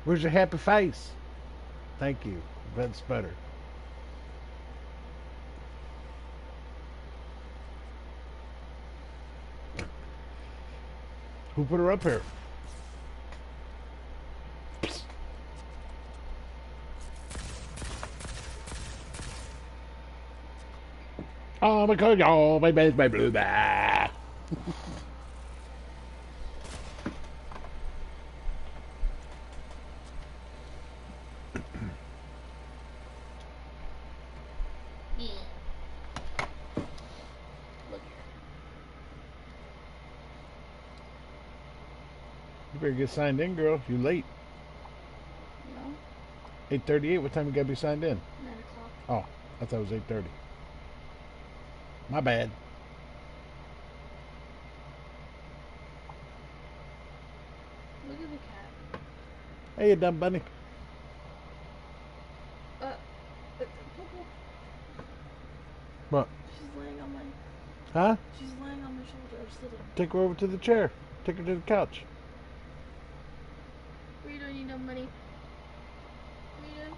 Where's your happy face? Thank you. That's better. Who put her up here? Oh, because y'all, baby, baby, baby. You better get signed in, girl. You late. No. 8:38. What time you gotta be signed in? 9 o'clock. Oh, I thought it was 8:30. My bad. Look at the cat. Hey, you dumb bunny. Popo. What? She's laying on my. Huh? She's laying on my shoulder or sitting. Take her over to the chair. Take her to the couch. What are you doing, you dumb bunny? What are you doing?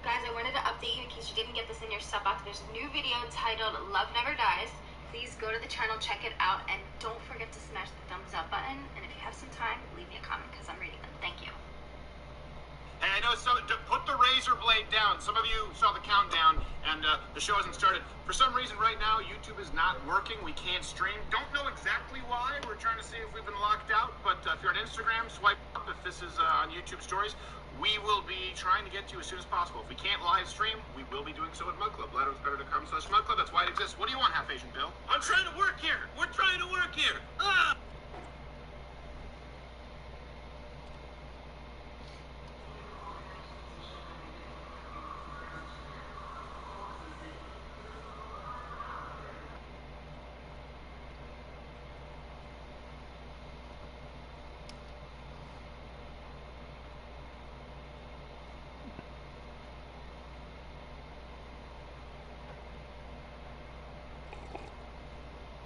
Guys, I wanted to update you in case you didn't get this in your sub box. There's a new video titled Love Never Dies. Please go to the channel, check it out, and don't forget to smash the thumbs up button. And if you have some time, leave me a comment because I'm reading them. Thank you. Hey, I know put the razor blade down. Some of you saw the countdown, and the show hasn't started. For some reason, right now, YouTube is not working. We can't stream. Don't know exactly why. We're trying to see if we've been locked out. But if you're on Instagram, swipe up. If this is on YouTube Stories, we will be trying to get to you as soon as possible. If we can't live stream, we will be doing so at Mug Club. LaddowsBetter.com/Mug Club. That's why it exists. What do you want, Half Asian Bill? I'm trying to work here. We're trying to work here. Ah!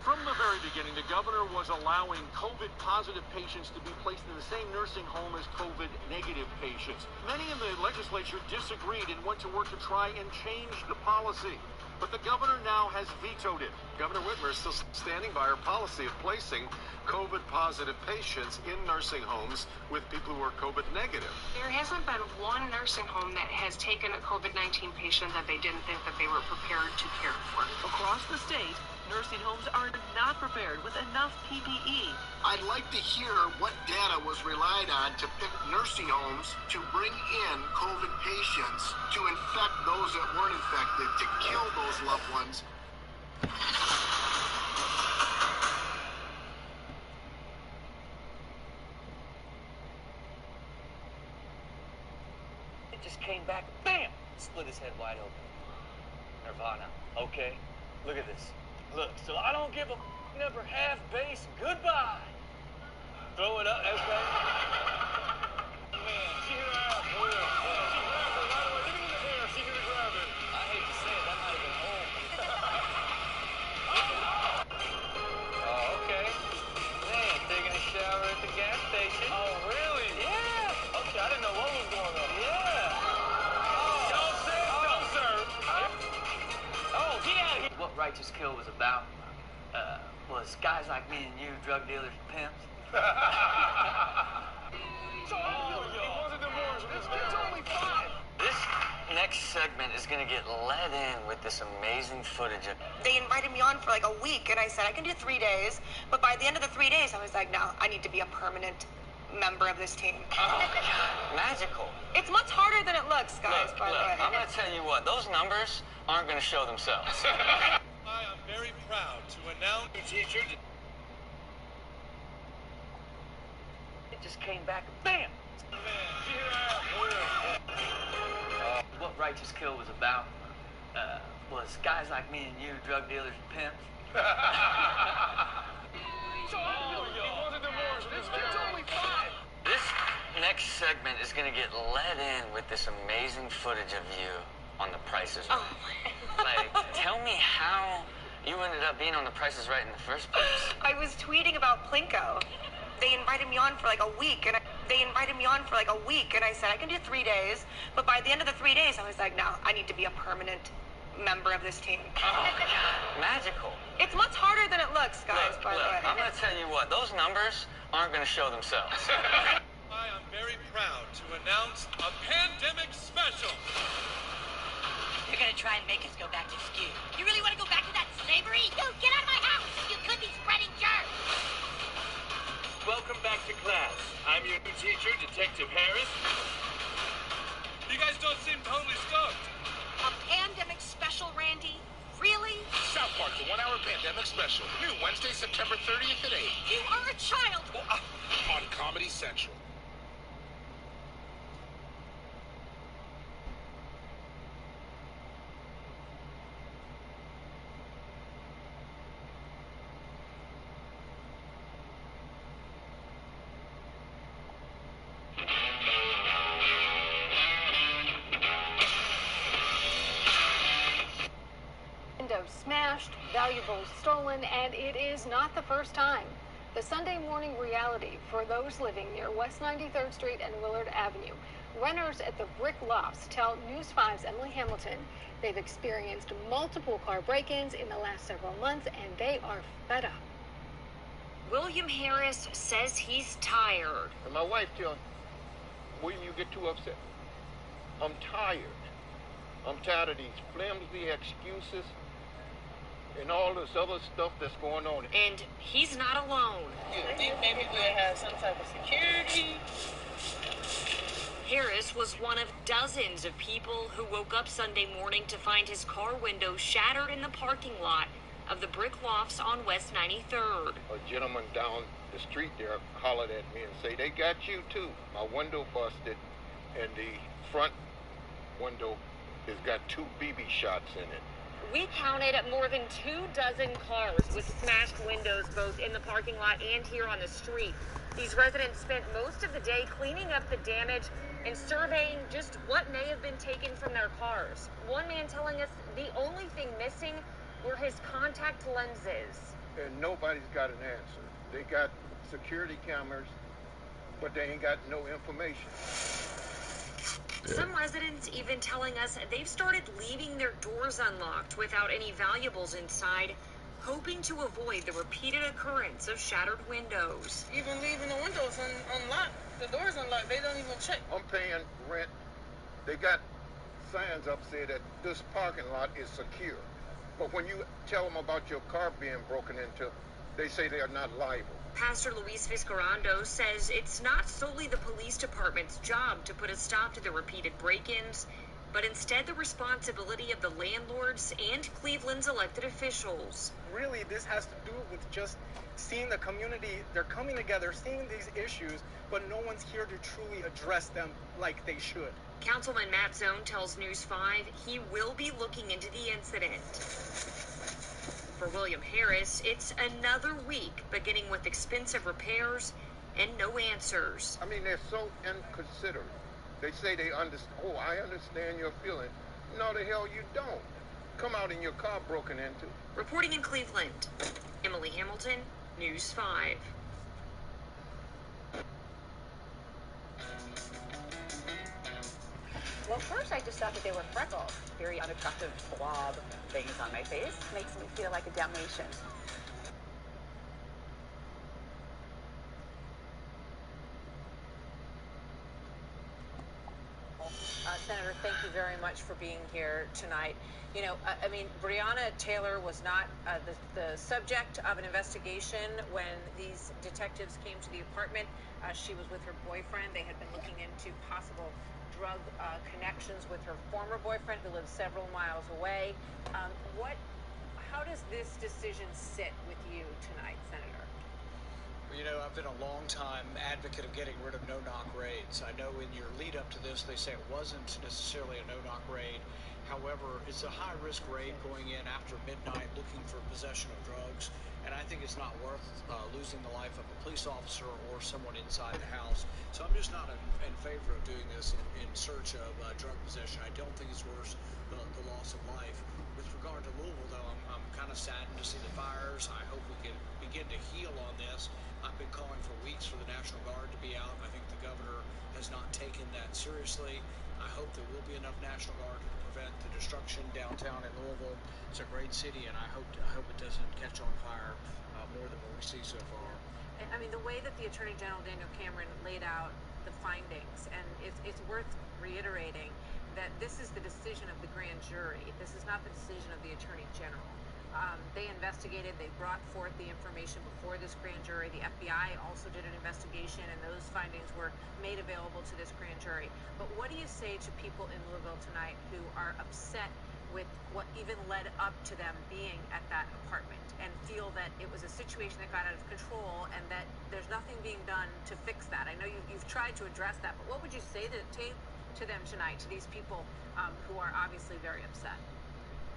From the very beginning, the governor was allowing COVID-positive patients to be placed in the same nursing home as COVID-negative patients. Many in the legislature disagreed and went to work to try and change the policy. But the governor now has vetoed it. Governor Whitmer is still standing by her policy of placing COVID-positive patients in nursing homes with people who are COVID-negative. There hasn't been one nursing home that has taken a COVID-19 patient that they didn't think that they were prepared to care for. Across the state, nursing homes are not prepared with enough PPE. I'd like to hear what data was relied on to pick nursing homes to bring in COVID patients, to infect those that weren't infected, to kill those loved ones. It just came back, bam! Split his head wide open. Nirvana. Okay, look at this. Look, so I don't give a never half base goodbye. Throw it up, that's right. Man, she hit her ass. She grabbed her right away. Look in the air. She could have grabbed her. I hate to say it, that might have been home. Oh, okay. Man, taking a shower at the gas station. Oh, really? Yeah. Okay, I didn't know what was going on. Yeah. Don't serve. Oh, get out of here. What Righteous Kill was about was guys like me and you, drug dealers and pimps. This next segment is going to get let in with this amazing footage. They invited me on for like a week, and I said, I can do 3 days. But by the end of the 3 days, I was like, no, I need to be a permanent member of this team. Oh, magical. It's much harder than it looks, guys, by the way. I'm going to tell you what, those numbers aren't going to show themselves. I am very proud to announce... It just came back, bam! What Righteous Kill was about was guys like me and you, drug dealers and pimps. so hard. He wasn't divorced. This kid's only 5. This next segment is going to get led in with this amazing footage of you on The Price is Right. Oh. Like, tell me how you ended up being on The Price is Right in the first place. I was tweeting about Plinko. They invited me on for like a week, and I said I can do 3 days. But by the end of the 3 days, I was like, no, I need to be a permanent member of this team. Oh, my God. Magical. It's much harder than it looks, guys. Look, by the way. I'm going to tell you what, those numbers aren't going to show themselves. I am very proud to announce a pandemic special. You're gonna try and make us go back to school. You really want to go back to that slavery? Yo, get out of my house! You could be spreading germs! Welcome back to class. I'm your new teacher, Detective Harris. You guys don't seem totally stoked. A pandemic special, Randy? Really? South Park, the 1-hour pandemic special. New Wednesday, September 30th at 8. You are a child! On Comedy Central. Windows smashed, valuables stolen, and it is not the first time. The Sunday morning reality for those living near West 93rd Street and Willard Avenue. Renters at the Brick Lofts tell News 5's Emily Hamilton they've experienced multiple car break-ins in the last several months, and they are fed up. William Harris says he's tired. And my wife tells me, William, you get too upset. I'm tired. I'm tired of these flimsy excuses and all this other stuff that's going on. And he's not alone. I think maybe we'll have some type of security. Harris was one of dozens of people who woke up Sunday morning to find his car window shattered in the parking lot of the Brick Lofts on West 93rd. A gentleman down the street there hollered at me and say, they got you too. My window busted, and the front window has got 2 BB shots in it. We counted more than 24 cars with smashed windows both in the parking lot and here on the street. These residents spent most of the day cleaning up the damage and surveying just what may have been taken from their cars. One man telling us the only thing missing were his contact lenses. And nobody's got an answer. They got security cameras, but they ain't got no information. Some residents even telling us they've started leaving their doors unlocked without any valuables inside, hoping to avoid the repeated occurrence of shattered windows. Even leaving the windows unlocked, the doors unlocked, they don't even check. I'm paying rent. They got signs up saying that this parking lot is secure. But when you tell them about your car being broken into, they say they are not liable. Pastor Luis Vizcarrando says it's not solely the police department's job to put a stop to the repeated break-ins, but instead the responsibility of the landlords and Cleveland's elected officials. Really, this has to do with just seeing the community, they're coming together, seeing these issues, but no one's here to truly address them like they should. Councilman Matt Zone tells News 5 he will be looking into the incident. For William Harris, it's another week beginning with expensive repairs and no answers. I mean, they're so inconsiderate. They say they understand. Oh, I understand your feeling. No, the hell you don't. Come out in your car broken into. Reporting in Cleveland, Emily Hamilton, News 5. Well, first I just thought that they were freckles. Very unattractive blob things on my face. Makes me feel like a Dalmatian. Senator, thank you very much for being here tonight. You know, I mean, Breonna Taylor was not the subject of an investigation when these detectives came to the apartment. She was with her boyfriend. They had been looking into possible drug connections with her former boyfriend who lives several miles away. How does this decision sit with you tonight, Senator? Well, you know, I've been a long time advocate of getting rid of no-knock raids. I know in your lead up to this, they say it wasn't necessarily a no-knock raid. However, it's a high-risk raid going in after midnight looking for possession of drugs. and I think it's not worth losing the life of a police officer or someone inside the house. So I'm just not in favor of doing this in search of drug possession. I don't think it's worth the loss of life. With regard to Louisville, though, I'm kind of saddened to see the fires. I hope we can begin to heal on this. I've been calling for weeks for the National Guard to be out. I think the governor has not taken that seriously. I hope there will be enough National Guard to prevent the destruction downtown in Louisville. It's a great city, and I hope it doesn't catch on fire more than what we see so far. I mean, the way that the Attorney General Daniel Cameron laid out the findings, and it's worth reiterating that this is the decision of the grand jury. This is not the decision of the Attorney General. They investigated, they brought forth the information before this grand jury. The FBI also did an investigation, and those findings were made available to this grand jury. But what do you say to people in Louisville tonight who are upset with what even led up to them being at that apartment and feel that it was a situation that got out of control and that there's nothing being done to fix that? I know you've tried to address that, but what would you say to them tonight, to these people who are obviously very upset?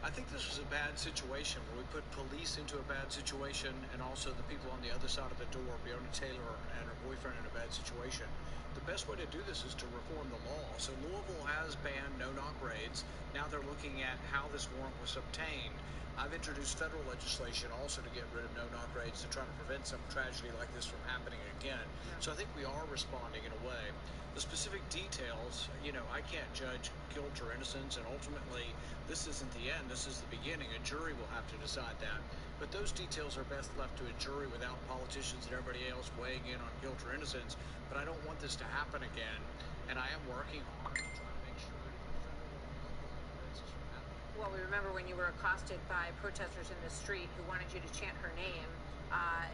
I think this was a bad situation where we put police into a bad situation and also the people on the other side of the door, Breonna Taylor and her boyfriend, in a bad situation. The best way to do this is to reform the law. So Louisville has banned no-knock raids. Now they're looking at how this warrant was obtained. I've introduced federal legislation also to get rid of no-knock raids to try to prevent some tragedy like this from happening again. So I think we are responding in a way. The specific details, I can't judge guilt or innocence, and ultimately, this isn't the end, this is the beginning. A jury will have to decide that. But those details are best left to a jury without politicians and everybody else weighing in on guilt or innocence. But I don't want this to happen again, and I am working hard to try to make sure that the federal law prevents this from happening. Well, we remember when you were accosted by protesters in the street who wanted you to chant her name,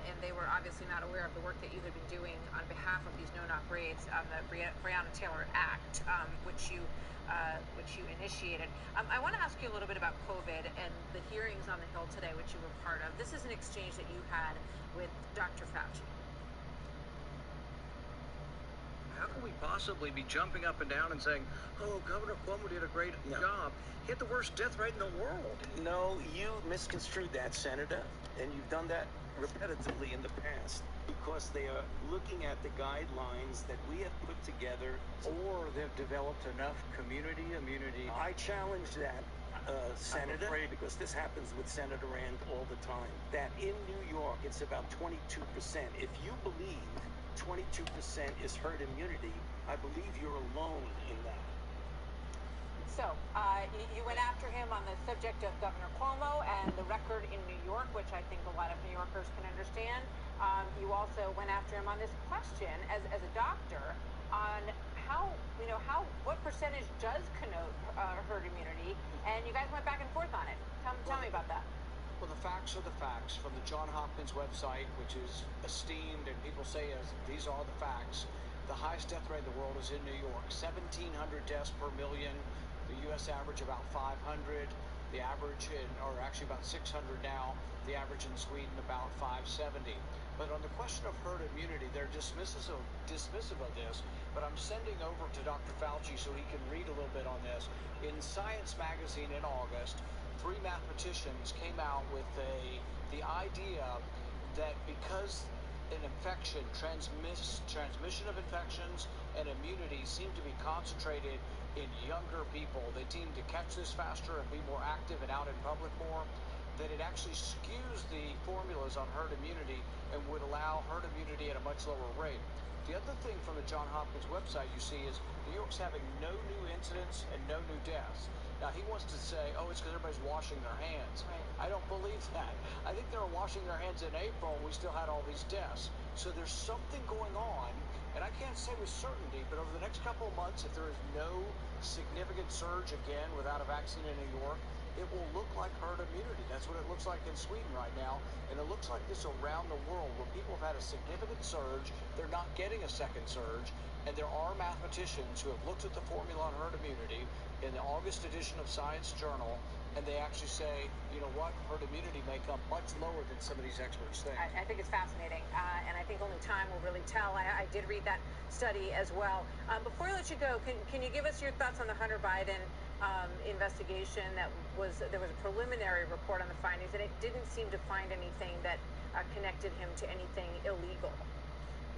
and they were obviously not aware of the work that you had been doing on behalf of these no-knock raids on the Breonna Taylor Act, which you initiated. I want to ask you a little bit about COVID and the hearings on the Hill today, which you were part of. This is an exchange that you had with Dr. Fauci. How can we possibly be jumping up and down and saying, oh, Governor Cuomo did a great job? He had the worst death rate in the world. No, you misconstrued that, Senator, and you've done that repetitively in the past because they are looking at the guidelines that we have put together. Or they've developed enough community immunity. I challenge that, Senator, because this happens with Senator Rand all the time, that in New York it's about 22%. If you believe 22% is herd immunity, I believe you're alone in that. So, you went after him on the subject of Governor Cuomo and the record in New York, which I think a lot of New Yorkers can understand. You also went after him on this question as a doctor on what percentage does connote herd immunity, and you guys went back and forth on it. Tell me about that. Well, the facts are the facts from the Johns Hopkins website, which is esteemed, and people say these are the facts. The highest death rate in the world is in New York, 1,700 deaths per million. The U.S. average about 500. The average actually about 600 now. The average in Sweden about 570. But on the question of herd immunity, they're dismissive of this. But I'm sending over to Dr. Fauci so he can read a little bit on this. In Science magazine in August, 3 mathematicians came out with the idea that because an infection, transmission of infections and immunity seem to be concentrated in younger people, they seem to catch this faster and be more active and out in public more, that it actually skews the formulas on herd immunity and would allow herd immunity at a much lower rate. The other thing from the Johns Hopkins website you see is New York's having no new incidents and no new deaths. Now, he wants to say, oh, it's because everybody's washing their hands. Right. I don't believe that. I think they were washing their hands in April and we still had all these deaths. So there's something going on, and I can't say with certainty, but over the next couple of months, if there is no significant surge again without a vaccine in New York, it will look like herd immunity. That's what it looks like in Sweden right now. And it looks like this around the world where people have had a significant surge. They're not getting a second surge. And there are mathematicians who have looked at the formula on herd immunity in the August edition of Science Journal. And they actually say, you know what, herd immunity may come much lower than some of these experts think. I think it's fascinating. And I think only time will really tell. I did read that study as well. Before I let you go, can you give us your thoughts on the Hunter Biden investigation there was a preliminary report on the findings, and it didn't seem to find anything that connected him to anything illegal.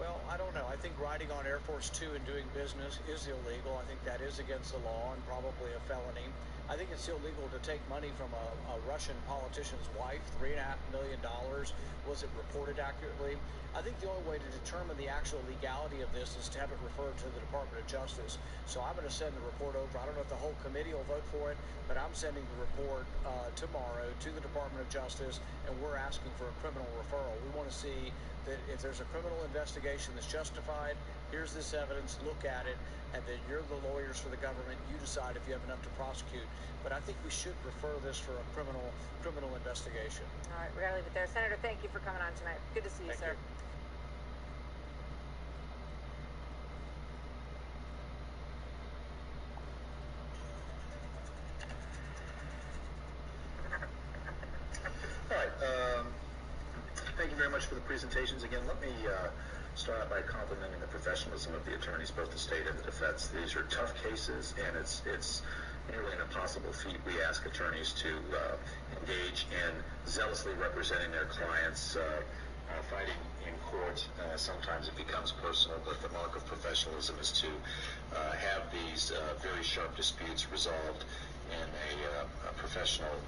Well, I don't know. I think riding on Air Force Two and doing business is illegal. I think that is against the law and probably a felony. I think it's illegal to take money from a Russian politician's wife, $3.5 million. Was it reported accurately? I think the only way to determine the actual legality of this is to have it referred to the Department of Justice. So I'm going to send the report over. I don't know if the whole committee will vote for it, but I'm sending the report tomorrow to the Department of Justice, and we're asking for a criminal referral. We want to see that if there's a criminal investigation that's justified, here's this evidence, look at it, and then you're the lawyers for the government. You decide if you have enough to prosecute. But I think we should refer this for a criminal investigation. All right, we're going to leave it there. Senator, thank you for coming on tonight. Good to see you, sir. All right. Thank you very much for the presentations. Again, let me start out by complimenting the professionalism of the attorneys, both the state and the defense. These are tough cases, and it's nearly an impossible feat. We ask attorneys to engage in zealously representing their clients, fighting in court. Sometimes it becomes personal, but the mark of professionalism is to have these very sharp disputes resolved in a professional,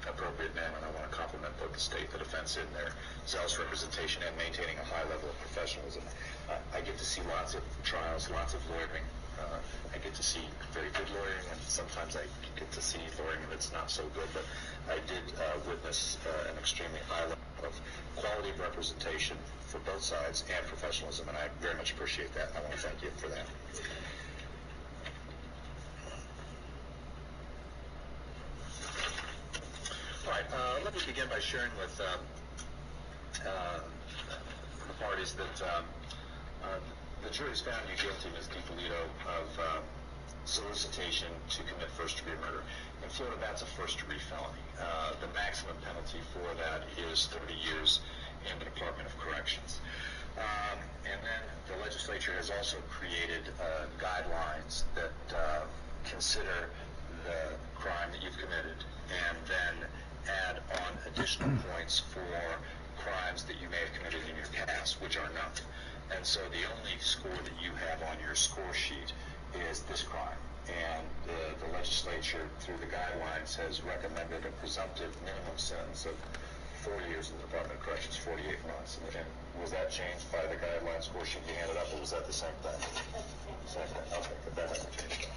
appropriate manner. And I want to compliment both the state and the defense in their zealous representation and maintaining a high level of professionalism. I get to see lots of trials, lots of lawyering. I get to see very good lawyering, and sometimes I get to see lawyering that's not so good. But I did witness an extremely high level of quality of representation for both sides and professionalism, and I very much appreciate that. I want to thank you for that. All right, let me begin by sharing with the parties that the jury's found you guilty, Ms. DiPolito, of solicitation to commit first-degree murder. In Florida, that's a first-degree felony. The maximum penalty for that is 30 years in the Department of Corrections. And then the legislature has also created guidelines that consider the crime that you've committed and then add on additional points for crimes that you may have committed in your past, which are none. And so the only score that you have on your score sheet is this crime. And the legislature, through the guidelines, has recommended a presumptive minimum sentence of 4 years in the Department of Corrections, 48 months. And was that changed by the guideline score sheet you handed up, or was that the same thing? Same thing. Okay, but that hasn't changed.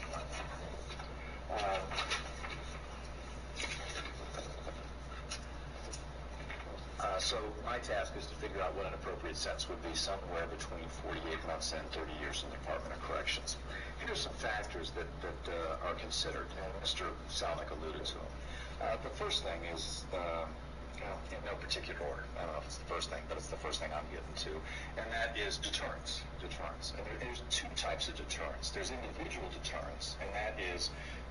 So my task is to figure out what an appropriate sentence would be, somewhere between 48 months and 30 years in the Department of Corrections. Here's some factors that are considered, and Mr. Salnick alluded to them. The first thing is, in no particular order, I don't know if it's the first thing, but it's the first thing I'm getting to, and that is deterrence. And there's two types of deterrence. There's individual deterrence, and that is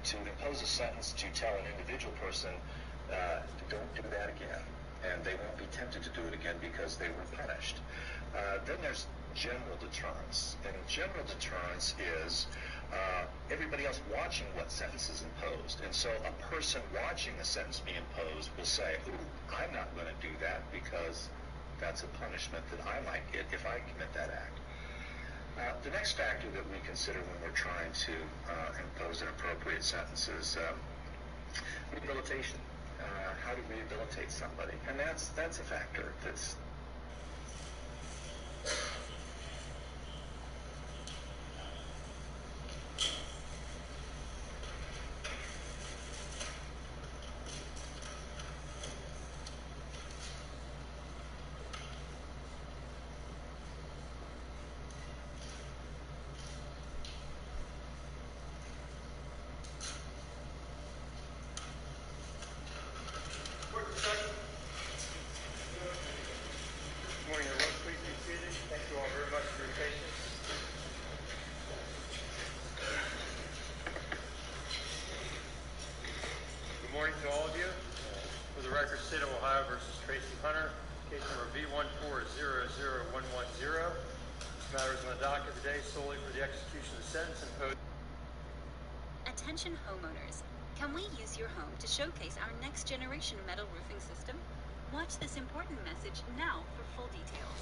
to impose a sentence to tell an individual person, don't do that again. And they won't be tempted to do it again because they were punished. Then there's general deterrence. And general deterrence is everybody else watching what sentence is imposed. And so a person watching the sentence be imposed will say, ooh, I'm not going to do that because that's a punishment that I might get if I commit that act. The next factor that we consider when we're trying to impose an appropriate sentence is rehabilitation. How to rehabilitate somebody, and that's a factor that's to all of you. For the record, State of Ohio versus Tracy Hunter, case number V1400110. This matter is on the docket today solely for the execution of the sentence imposed. Attention homeowners. Can we use your home to showcase our next generation metal roofing system? Watch this important message now for full details.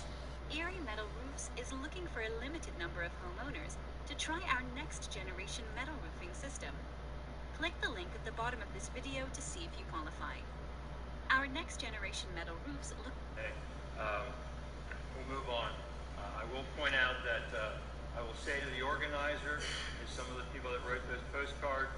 Erie Metal Roofs is looking for a limited number of homeowners to try our next generation metal roofing system. Click the link at the bottom of this video to see if you qualify. Our next generation metal roofs look... Okay, we'll move on. I will point out that I will say to the organizer and some of the people that wrote those postcards,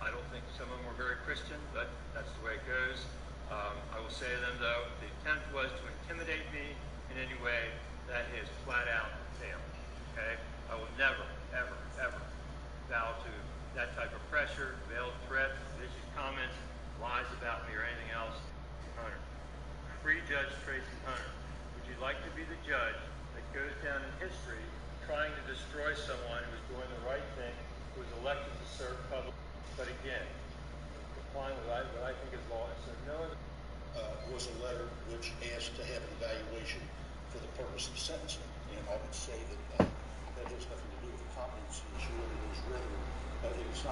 I don't think some of them were very Christian, but that's the way it goes. I will say to them, though, if the attempt was to intimidate me in any way, that is flat out failed. Okay? I will never, ever, ever bow to that type of pressure, veiled threats, vicious comments, lies about me, or anything else. Hunter. Free Judge Tracy Hunter. Would you like to be the judge that goes down in history trying to destroy someone who was doing the right thing, who was elected to serve public, but again, complying with what I think is law, and so no other... was a letter which asked to have an evaluation for the purpose of sentencing. And I would say that that has nothing to do with the competency issue. It was rather, it's not